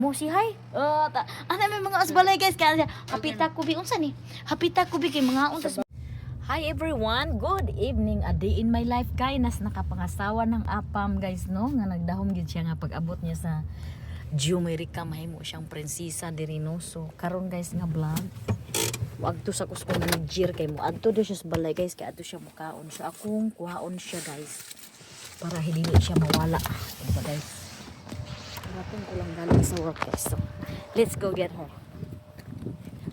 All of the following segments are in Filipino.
Mo si hay. Ana may mga asbalay guys kaya hapita ko bi unsa ni? Hapita ko bi kay mga untas. Hi everyone, good evening. A day in my life guys. Nakapangasawa ng apam guys no nga nagdahom gid siya nga pag-abot niya sa Jumerica mahimo siyang prinsesa diri no. So karon guys nga vlog. Wag to sa kuskong manager kay mo adto do siya sa balay guys kay adto siya mukaon. So akong kuhaon siya guys para hindi siya mawala. Diba guys? Rapin ko lang galing sa work guys. So, let's go get her.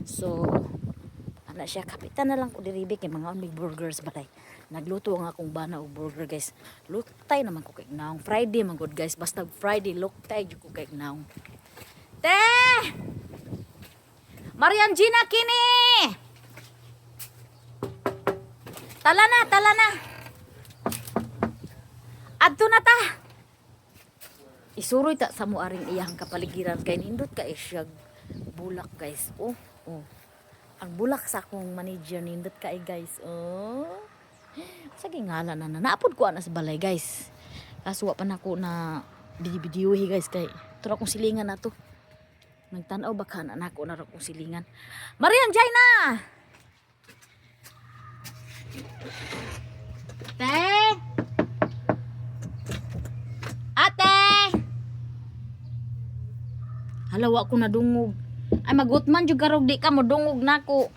So, ana siya. Kapitan na lang ko diribi kay mga big burgers balay. Nagluto nga akong bana og burger guys. Luktay naman ko kay naong. Friday man good guys. Basta Friday luktay jud ko kay naong. Te! Marian Gina kini! Tala na, tala na. Adto na ta. Isuroy ta sa muaring iyang kapaligiran kay nindot ka isyag bulak guys. Oh. Ang bulak sa akong manager nindot ka guys. Oh. Sa gingala na naapod ko ana sa balay guys. Kaso wa pa nako na video guys kay tura kong silingan na to. Nagtanaw baka na nako na ra kong silingan. Marian Jaina. Te. Ate. Halawa ko na dungog. Ay magutman jud garog di ka mo dungog nako.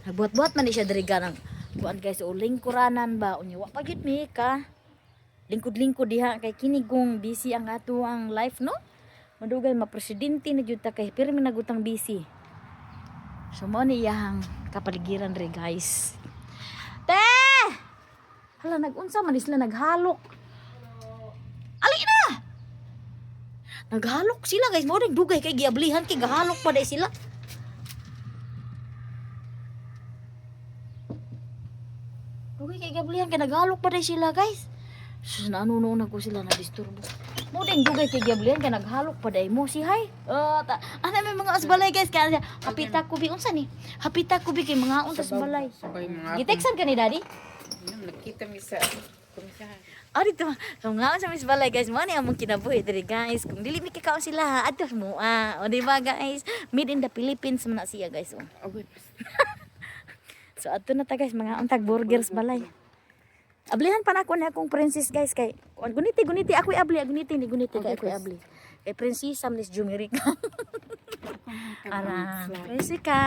Nagbuhat-buhat man ni siya diri ganang kuan guys o lingkuranan ba unya wa pa gyud mi ka. Lingkod-lingkod diha kay kinigong busy ang ato ang life no. Madugay ma-presidente na jud ta kay pirmi nagutang busy. So mo ni iyang kapaligiran ri guys. Te! Hala nagunsa man sila naghalok. Ali na! Naghalok sila guys. Mo dugay kay giablihan kay gahalok pa day sila. Dugay kay giablihan kay naghalok pa day sila guys. Sus nanuno na ko sila na disturbo. Mo dugay kay giablihan kay naghalok pa day mo si hay. Ana may mga asbalay guys kaya hapita ko bi unsa ni? Hapita ko bi kay mga untas balay. Giteksan ka ni daddy? Nakita mi sa komisahan. Dito. Kung nga sa Miss Balay guys, mo ni among kinabuhi diri guys. Kung dili mi kikaon sila, adto mo. O di ba guys? Made in the Philippines man na siya guys. Oy. So adto na ta guys, mga untag burgers balay. Ablihan pa na ako na akong princess guys kay guniti ako'y abli, guniti kay ako'y abli. Kay prinsesa Miss Jumerica. Ara, prinsesa.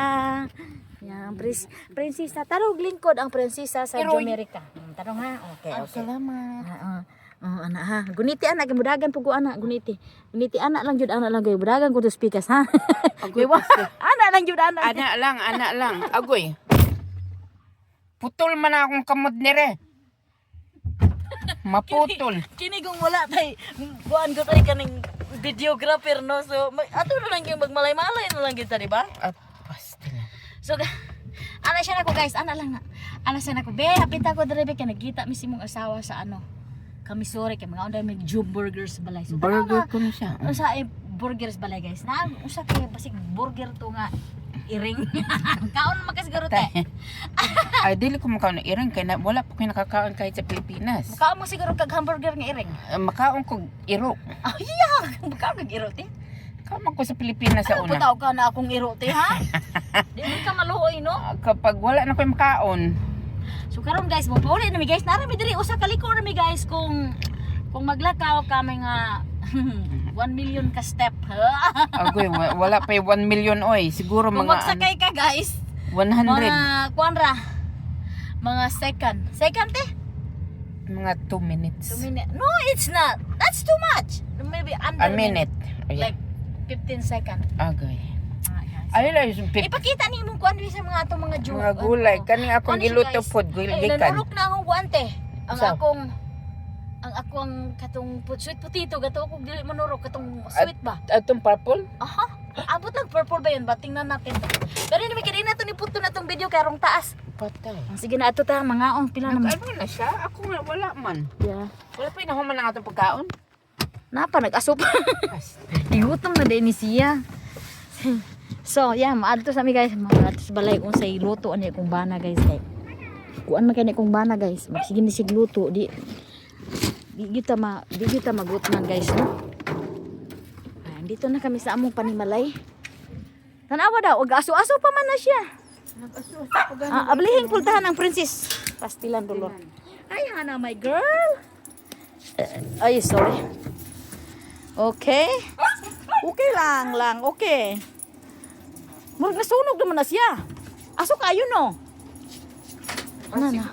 Yang prinsesa tarog lingkod ang prinsesa sa Jumerica. Tarong ha. Okay. Salamat. Anak ha. Guniti anak gimudagan pugo anak guniti. Guniti anak lang jud anak lang gay mudagan ko to speakers ha. Anak lang jud anak. Anak lang. Agoy. Putol man akong kamot nire. Maputol. Kini kung wala tay kuan ko tay kaning videographer no. So ato na lang yung magmalay-malay na lang kita di ba? Basta na. So ana siya nako guys, ana lang na. Ana siya nako. Be, hapita ko diri kay nagkita mi si mong asawa sa ano. Kami sorry kay mga unday may Jube Burgers balay. So Burger ko na siya. Usa burgers balay guys. Na usa kay basig burger to nga iring. Kaon man kasi garo te. Ay dili ko makaon na iring kay wala pa koy nakakaon kahit sa Pilipinas. Kaon mo siguro kag hamburger nga iring. Makaon ko iro. Ay yeah, kaon kag iro te. Kaon ko sa Pilipinas sa una. Putaw ka na akong iro te ha. Dili ka maluoy no. Kapag wala na koy makaon. So karon guys, mo pauli na mi guys. Nara mi diri usa ka liko na mi guys kung maglakaw ka may nga 1 million ka step. Agoy, wala pa 1 million oy. Siguro Kung mga magsakay ka guys, 100. mga kuanra. Mga second. Second te? Mga 2 minutes. 2 minutes. No, it's not. That's too much. Maybe under A minute. Like 15 seconds. Agay. Guys. Ay lang yung Ipakita ni mong kuan sa mga atong mga mga gulay. Kaning akong giluto food, gikan. Nanulok na akong guante. Ang Sa? akong katong sweet potato gato ko dili manurok katong sweet ba? Atong purple? Aha. Abot lang purple ba yun? Ba tingnan natin to. Pero hindi kini na to ni puto na tong video kay rong taas. Patay. Sige na ato ta mga pila naman. Ano na siya? Ako nga wala man. Yeah. Wala pa inahuman ang atong pagkaon. Napa nag-asop. Igutom na din ni siya. So, yeah, maadto sa mi guys. Maadto sa balay kung say luto ani kung bana guys kay. Kuan man kay kung bana guys. Magsige ni sig luto di kita magutman guys no. Dito na kami sa among panimalay. Tanawa daw, og aso-aso pa man na siya. Ablihing pultahan ang princess. Pastilan dulor. Ay, Hana, my girl. Ay, sorry. Okay. Okay lang, okay. Murag nasunog naman na siya. Aso kayo, no? Ano na?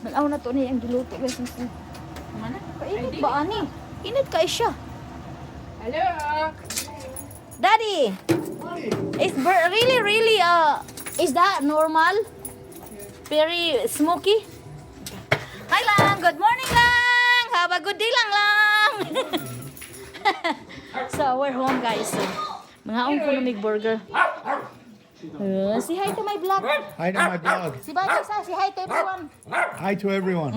Malaw na to niya ang giluto, guys. Mana? Kainit ba, ani? Init ka siya. Hello. Daddy, is really is that normal? Very smoky? Hi lang, good morning lang. Have a good day lang. So we're home, guys. Mga ko na mig burger. Say hi to my vlog. Hi to my blog. Si Bata sa, say hi to everyone. Hi to everyone.